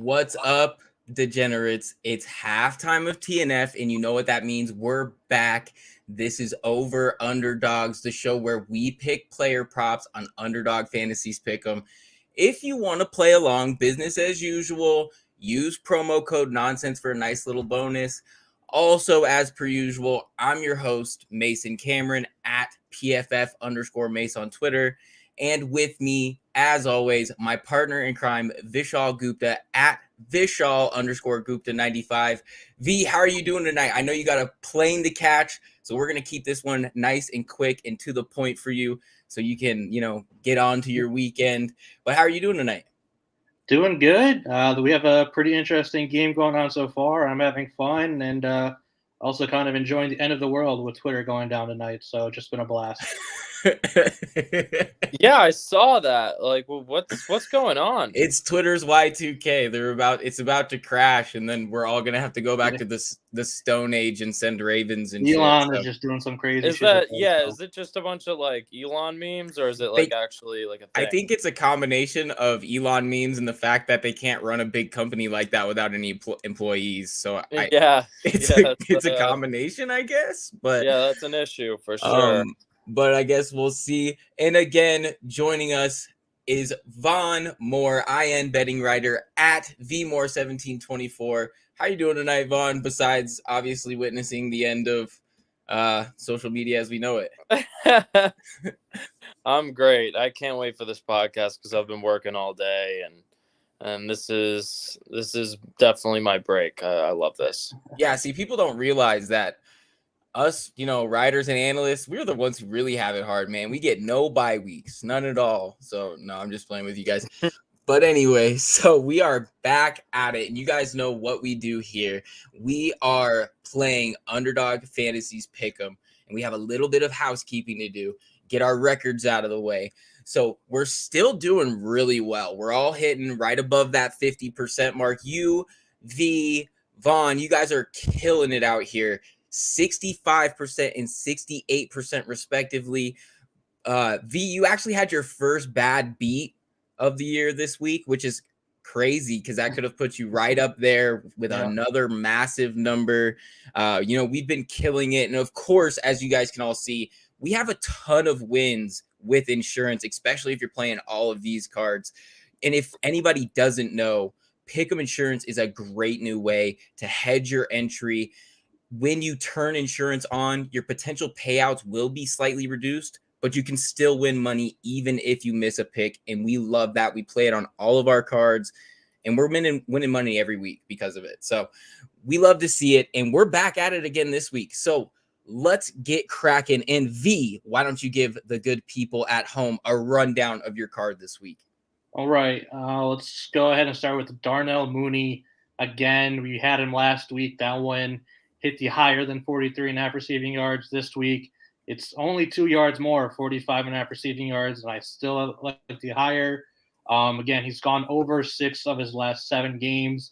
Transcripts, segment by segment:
What's up, degenerates? It's halftime of TNF, and you know what that means. We're back. This is Over Underdogs, the show where we pick player props on Underdog Fantasies Pick'em. If you want to play along, business as usual, use promo code nonsense for a nice little bonus. Also, as per usual, I'm your host, Mason Cameron, at PFF_Mace on Twitter. And with me, as always, my partner in crime, Vishaal Gupta, at Vishaal_Gupta95. V, how are you doing tonight? I know you got a plane to catch, so we're going to keep this one nice and quick and to the point for you so you can, get on to your weekend. But how are you doing tonight? Doing good. We have a pretty interesting game going on so far. I'm having fun and also kind of enjoying the end of the world with Twitter going down tonight. So just been a blast. Yeah, I saw that. Like, well, what's going on? It's Twitter's Y2K. It's about to crash, and then we're all gonna have to go back to the Stone Age and send ravens and Elon shit. is just doing some crazy Is shit. Is it just a bunch of like Elon memes, or is it like actually like a thing? I think it's a combination of Elon memes and the fact that they can't run a big company like that without any employees. So it's a combination, I guess. But yeah, that's an issue for sure. But I guess we'll see. And again, joining us is Vaughn Moore, IN betting writer at VMoore1724. How you doing tonight, Vaughn? Besides obviously witnessing the end of social media as we know it. I'm great. I can't wait for this podcast because I've been working all day, and this is definitely my break. I love this. Yeah, see, people don't realize that us, writers and analysts, we're the ones who really have it hard, man. We get no bye weeks, none at all. So no, I'm just playing with you guys. But anyway, so we are back at it, and you guys know what we do here. We are playing Underdog Fantasies Pick'em, and we have a little bit of housekeeping to do, get our records out of the way. So we're still doing really well. We're all hitting right above that 50% mark. You, V, Vaughn, you guys are killing it out here. 65% and 68% respectively. V, you actually had your first bad beat of the year this week, which is crazy because that could have put you right up there with another massive number. We've been killing it. And of course, as you guys can all see, we have a ton of wins with insurance, especially if you're playing all of these cards. And if anybody doesn't know, Pick'em Insurance is a great new way to hedge your entry. When you turn insurance on, your potential payouts will be slightly reduced, but you can still win money even if you miss a pick. And we love that. We play it on all of our cards, and we're winning money every week because of it. So we love to see it, and we're back at it again this week. So let's get cracking. And V, why don't you give the good people at home a rundown of your card this week? All right. Let's go ahead and start with Darnell Mooney. Again, we had him last week. That one hit the higher than 43.5 receiving yards this week. It's only 2 yards more, 45.5 receiving yards, and I still like the higher. Again, he's gone over 6 of his last 7 games,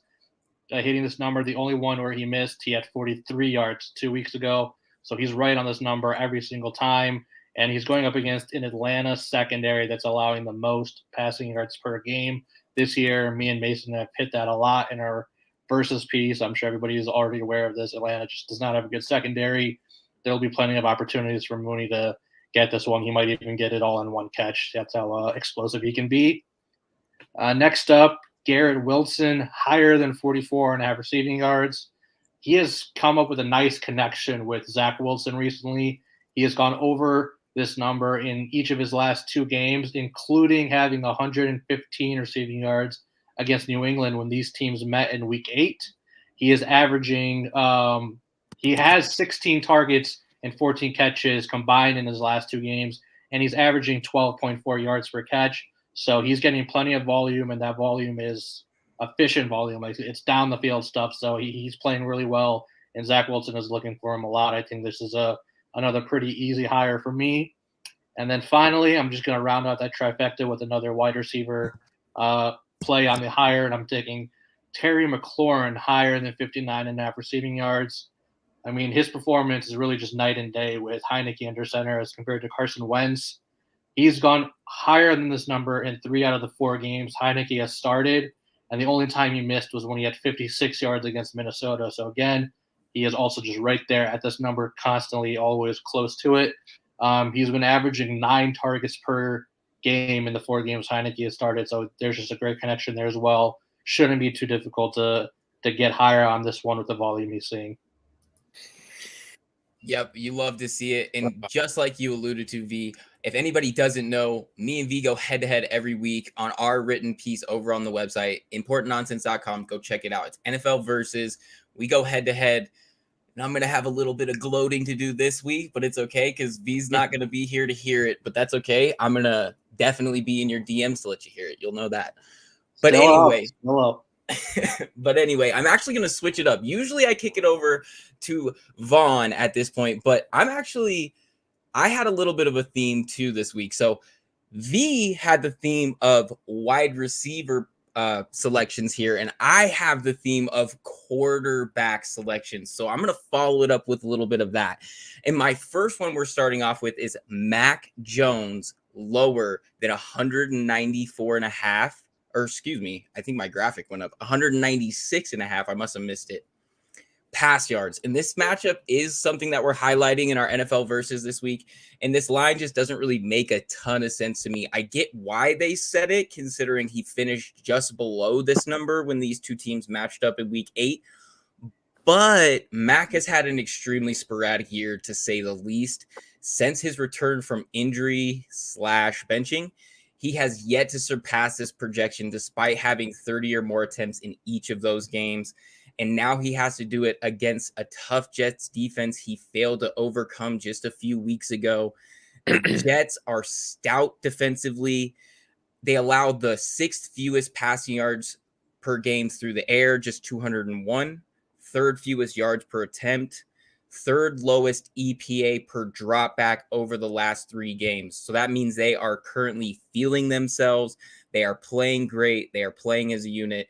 hitting this number. The only one where he missed, he had 43 yards 2 weeks ago. So he's right on this number every single time. And he's going up against an Atlanta secondary that's allowing the most passing yards per game this year. Me and Mason have hit that a lot in our versus piece. I'm sure everybody is already aware of this. Atlanta just does not have a good secondary. There'll be plenty of opportunities for Mooney to get this one. He might even get it all in one catch. That's how explosive he can be. Next up, Garrett Wilson, higher than 44.5 receiving yards. He has come up with a nice connection with Zach Wilson recently. He has gone over this number in each of his last 2 games, including having 115 receiving yards against New England when these teams met in week 8. He is averaging he has 16 targets and 14 catches combined in his last 2 games, and he's averaging 12.4 yards per catch. So he's getting plenty of volume, and that volume is efficient volume. Like, it's down the field stuff. So he's playing really well, and Zach Wilson is looking for him a lot. I think this is another pretty easy hire for me. And then finally, I'm just going to round out that trifecta with another wide receiver play on the higher, and I'm taking Terry McLaurin higher than 59.5 receiving yards. I mean, his performance is really just night and day with Heineke under center as compared to Carson Wentz. He's gone higher than this number in 3 out of the 4 games Heineke has started, and the only time he missed was when he had 56 yards against Minnesota. So again, he is also just right there at this number, constantly, always close to it. He's been averaging 9 targets per game in the 4 games Heineke has started, so there's just a great connection there as well. Shouldn't be too difficult to get higher on this one with the volume he's seeing. Yep, you love to see it. And just like you alluded to, V, if anybody doesn't know, me and V go head to head every week on our written piece over on the website, importantnonsense.com. Go check it out. It's NFL versus. We go head to head. And I'm going to have a little bit of gloating to do this week, but it's okay because V's not going to be here to hear it, but that's okay. I'm going to definitely be in your DMs to let you hear it. You'll know that. But anyway. But anyway, I'm actually going to switch it up. Usually I kick it over to Vaughn at this point, but I had a little bit of a theme too this week. So V had the theme of wide receiver selections here, and I have the theme of quarterback selections. So I'm going to follow it up with a little bit of that. And my first one we're starting off with is Mac Jones lower than 194.5. Or excuse me, I think my graphic went up 196.5. I must have missed it. Pass yards. And this matchup is something that we're highlighting in our NFL versus this week. And this line just doesn't really make a ton of sense to me. I get why they said it, considering he finished just below this number when these two teams matched up in week 8. But Mac has had an extremely sporadic year, to say the least. Since his return from injury / benching, he has yet to surpass this projection despite having 30 or more attempts in each of those games. And now he has to do it against a tough Jets defense he failed to overcome just a few weeks ago. The Jets are stout defensively. They allowed the 6th fewest passing yards per game through the air, just 201. 3rd fewest yards per attempt. 3rd lowest EPA per drop back over the last 3 games. So that means they are currently feeling themselves. They are playing great. They are playing as a unit.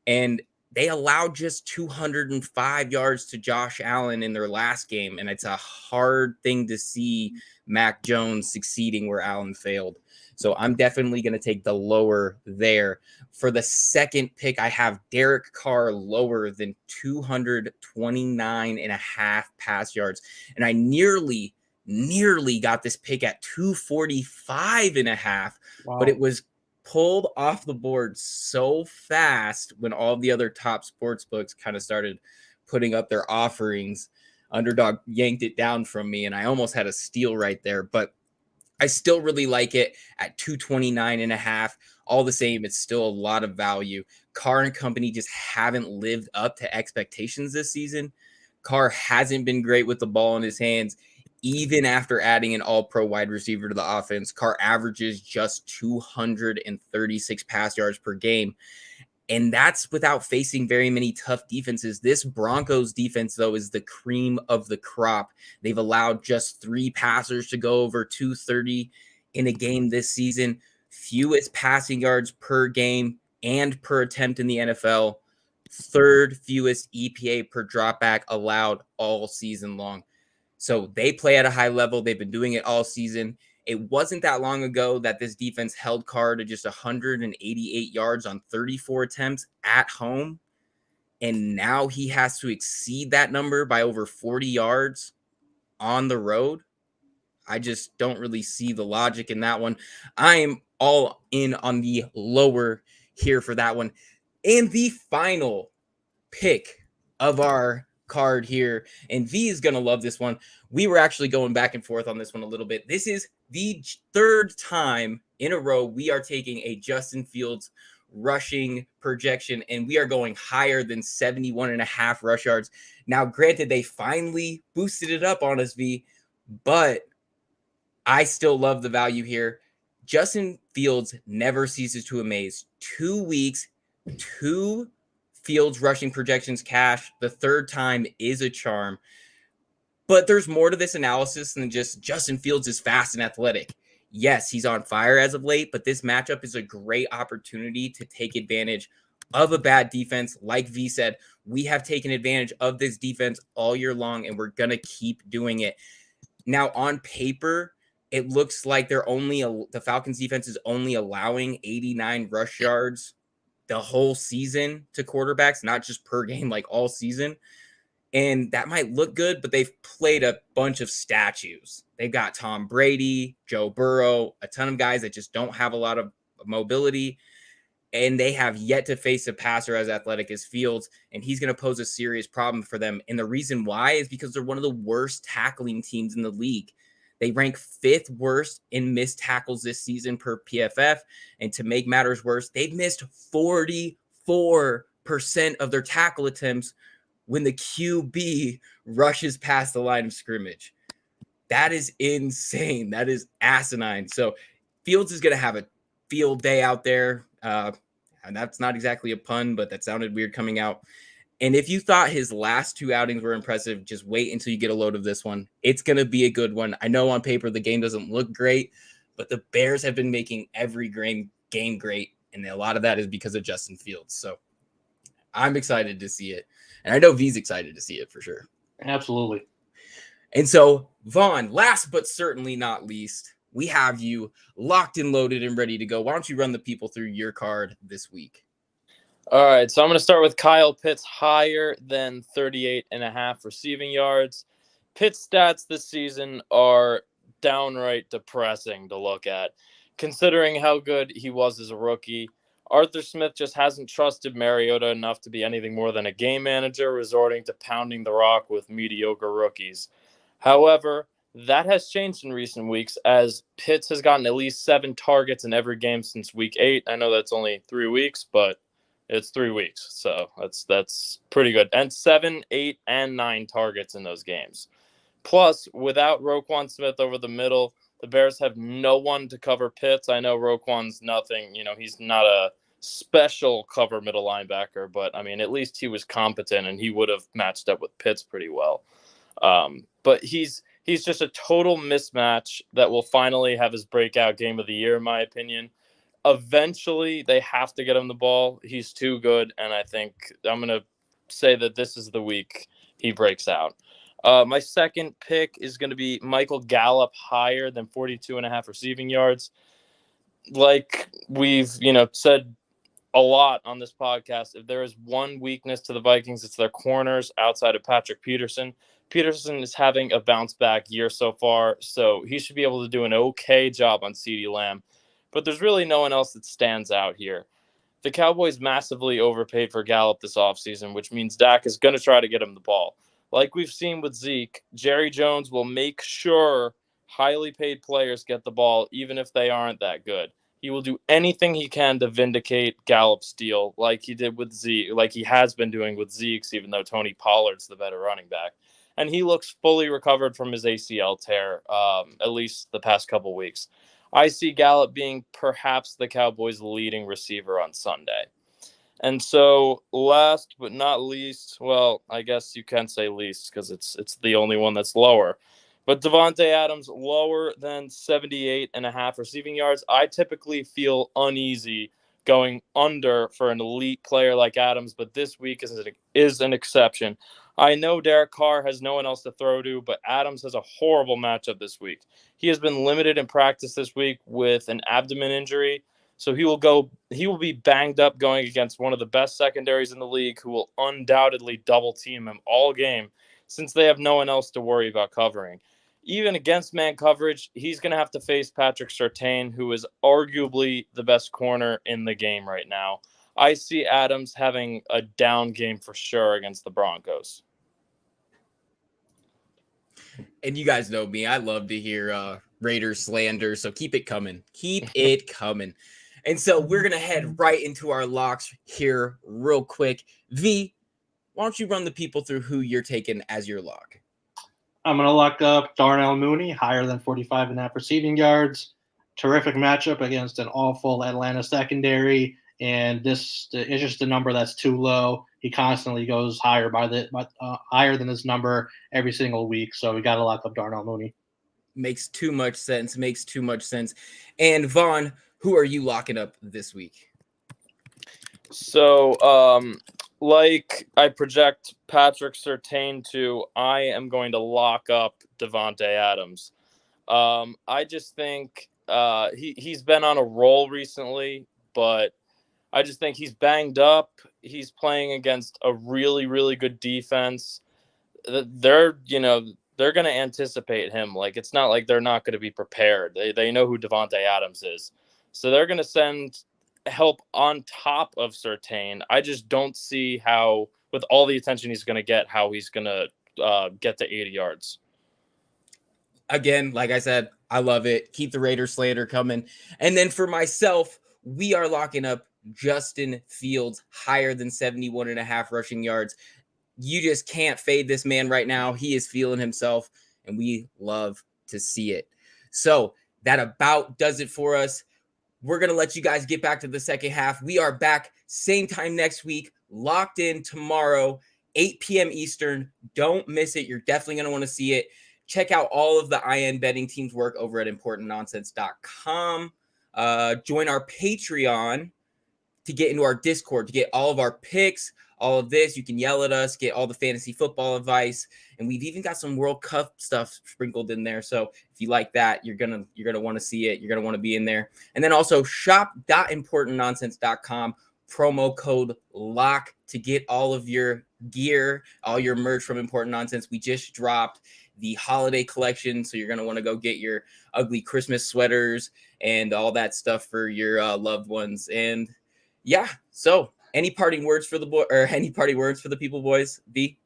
And they allowed just 205 yards to Josh Allen in their last game. And it's a hard thing to see Mac Jones succeeding where Allen failed. So I'm definitely going to take the lower there. For the second pick, I have Derek Carr lower than 229.5 pass yards. And I nearly got this pick at 245.5, wow. But it was pulled off the board so fast when all the other top sports books kind of started putting up their offerings. Underdog yanked it down from me, and I almost had a steal right there. But I still really like it at 229.5. All the same, it's still a lot of value. Carr and company just haven't lived up to expectations this season. Carr hasn't been great with the ball in his hands. Even after adding an all-pro wide receiver to the offense, Carr averages just 236 pass yards per game. And that's without facing very many tough defenses. This Broncos defense, though, is the cream of the crop. They've allowed just 3 passers to go over 230 in a game this season. Fewest passing yards per game and per attempt in the NFL. 3rd fewest EPA per dropback allowed all season long. So they play at a high level. They've been doing it all season. It wasn't that long ago that this defense held Carr to just 188 yards on 34 attempts at home. And now he has to exceed that number by over 40 yards on the road. I just don't really see the logic in that one. I am all in on the lower here for that one. And the final pick of our card here, and V is going to love this one. We were actually going back and forth on this one a little bit. This is the 3rd time in a row we are taking a Justin Fields rushing projection, and we are going higher than 71.5 rush yards. Now, granted, they finally boosted it up on us, V, but I still love the value here. Justin Fields never ceases to amaze. 2 weeks, 2 Fields rushing projections cash. The 3rd time is a charm. But there's more to this analysis than just Justin Fields is fast and athletic. Yes, he's on fire as of late, but this matchup is a great opportunity to take advantage of a bad defense. Like V said, we have taken advantage of this defense all year long, and we're going to keep doing it. Now, on paper, it looks like the Falcons defense is only allowing 89 rush yards the whole season to quarterbacks, not just per game, like all season. And that might look good, but they've played a bunch of statues. They've got Tom Brady, Joe Burrow, a ton of guys that just don't have a lot of mobility. And they have yet to face a passer as athletic as Fields. And he's going to pose a serious problem for them. And the reason why is because they're one of the worst tackling teams in the league. They rank 5th worst in missed tackles this season per PFF. And to make matters worse, they've missed 44% of their tackle attempts when the QB rushes past the line of scrimmage. That is insane. That is asinine. So Fields is going to have a field day out there. And that's not exactly a pun, but that sounded weird coming out. And if you thought his last 2 outings were impressive, just wait until you get a load of this one. It's going to be a good one. I know on paper the game doesn't look great, but the Bears have been making every game great. And a lot of that is because of Justin Fields. So I'm excited to see it. And I know V's excited to see it for sure. Absolutely. And so, Vaughn, last but certainly not least, we have you locked and loaded and ready to go. Why don't you run the people through your card this week? All right, so I'm going to start with Kyle Pitts, higher than 38.5 receiving yards. Pitts' stats this season are downright depressing to look at, considering how good he was as a rookie. Arthur Smith just hasn't trusted Mariota enough to be anything more than a game manager, resorting to pounding the rock with mediocre rookies. However, that has changed in recent weeks as Pitts has gotten at least 7 targets in every game since week 8. I know that's only 3 weeks, but it's 3 weeks, so that's pretty good. And 7, 8, and 9 targets in those games. Plus, without Roquan Smith over the middle, the Bears have no one to cover Pitts. I know Roquan's nothing. He's not a special cover middle linebacker, but, I mean, at least he was competent, and he would have matched up with Pitts pretty well. But he's just a total mismatch that will finally have his breakout game of the year, in my opinion. Eventually, they have to get him the ball. He's too good, and I think I'm going to say that this is the week he breaks out. My second pick is going to be Michael Gallup, higher than 42.5 receiving yards. Like we've, said a lot on this podcast, if there is one weakness to the Vikings, it's their corners outside of Patrick Peterson. Peterson is having a bounce-back year so far, so he should be able to do an okay job on CeeDee Lamb. But there's really no one else that stands out here. The Cowboys massively overpaid for Gallup this offseason, which means Dak is going to try to get him the ball. Like we've seen with Zeke, Jerry Jones will make sure highly paid players get the ball, even if they aren't that good. He will do anything he can to vindicate Gallup's deal, like he did with Zeke, like he has been doing with Zeke's, even though Tony Pollard's the better running back. And he looks fully recovered from his ACL tear, at least the past couple weeks. I see Gallup being perhaps the Cowboys' leading receiver on Sunday. And so last but not least, well, I guess you can say least because it's the only one that's lower. But Devontae Adams, lower than 78.5 receiving yards. I typically feel uneasy going under for an elite player like Adams, but this week is an exception. I know Derek Carr has no one else to throw to, but Adams has a horrible matchup this week. He has been limited in practice this week with an abdomen injury, so he will be banged up going against one of the best secondaries in the league, who will undoubtedly double team him all game since they have no one else to worry about covering. Even against man coverage, he's going to have to face Patrick Surtain, who is arguably the best corner in the game right now. I see Adams having a down game for sure against the Broncos. And you guys know me. I love to hear Raiders slander, so keep it coming. Keep it coming. And so we're going to head right into our locks here real quick. V, why don't you run the people through who you're taking as your lock? I'm going to lock up Darnell Mooney, higher than 45.5 receiving yards. Terrific matchup against an awful Atlanta secondary. And this is just a number that's too low. He constantly goes higher higher than this number every single week. So we got to lock up Darnell Mooney. Makes too much sense. And Vaughn, who are you locking up this week? So, like I project Patrick Surtain to, I am going to lock up Devontae Adams. I just think he's been on a roll recently, but I just think he's banged up. He's playing against a really, really good defense. They're going to anticipate him. Like, it's not like they're not going to be prepared. They know who Devontae Adams is. So they're going to send help on top of Surtain. I just don't see how, with all the attention he's going to get, how he's going to get to 80 yards. Again, like I said, I love it. Keep the Raiders slander coming. And then for myself, we are locking up Justin Fields higher than 71.5 rushing yards. You just can't fade this man right now. He is feeling himself, and we love to see it. So that about does it for us. We're going to let you guys get back to the second half. We are back same time next week, locked in tomorrow, 8 p.m. Eastern. Don't miss it. You're definitely going to want to see it. Check out all of the IN betting team's work over at importantnonsense.com. Join our Patreon to get into our Discord, to get all of our picks, all of this. You can yell at us, get all the fantasy football advice, and we've even got some World Cup stuff sprinkled in there. So if you like that, you're gonna want to see it. You're gonna want to be in there. And then also shop.importantnonsense.com, promo code LOCK to get all of your gear, all your merch from Important Nonsense. We just dropped the holiday collection, so you're gonna want to go get your ugly Christmas sweaters and all that stuff for your loved ones. And yeah, so any parting words for the boy, or any parting words for the people, boys? B?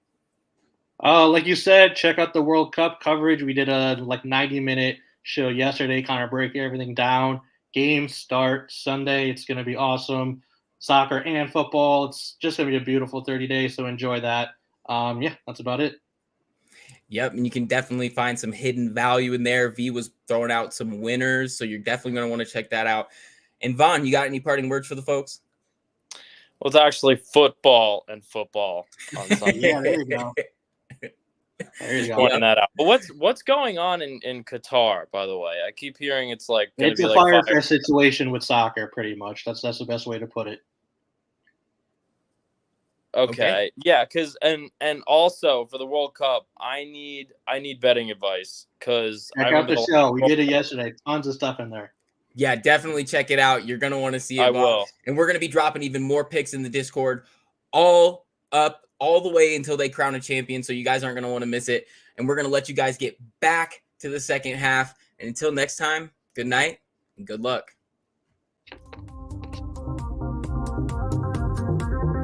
Like you said, check out the World Cup coverage. We did a 90-minute show yesterday, kind of breaking everything down. Games start Sunday. It's going to be awesome. Soccer and football. It's just going to be a beautiful 30 days, so enjoy that. Yeah, that's about it. Yep, and you can definitely find some hidden value in there. V was throwing out some winners, so you're definitely going to want to check that out. And Vaughn, you got any parting words for the folks? Well, it's actually football on Sunday. Yeah, there you go. There you go. Pointing that out. But what's going on in Qatar, by the way? I keep hearing it's like it's a fire situation with soccer, pretty much. That's the best way to put it. Okay. Yeah, because and also for the World Cup, I need betting advice because check out the show. We did it yesterday. Tons of stuff in there. Yeah, definitely check it out. You're going to want to see it. I will. And we're going to be dropping even more picks in the Discord all up all the way until they crown a champion. So you guys aren't going to want to miss it. And we're going to let you guys get back to the second half. And until next time, good night and good luck.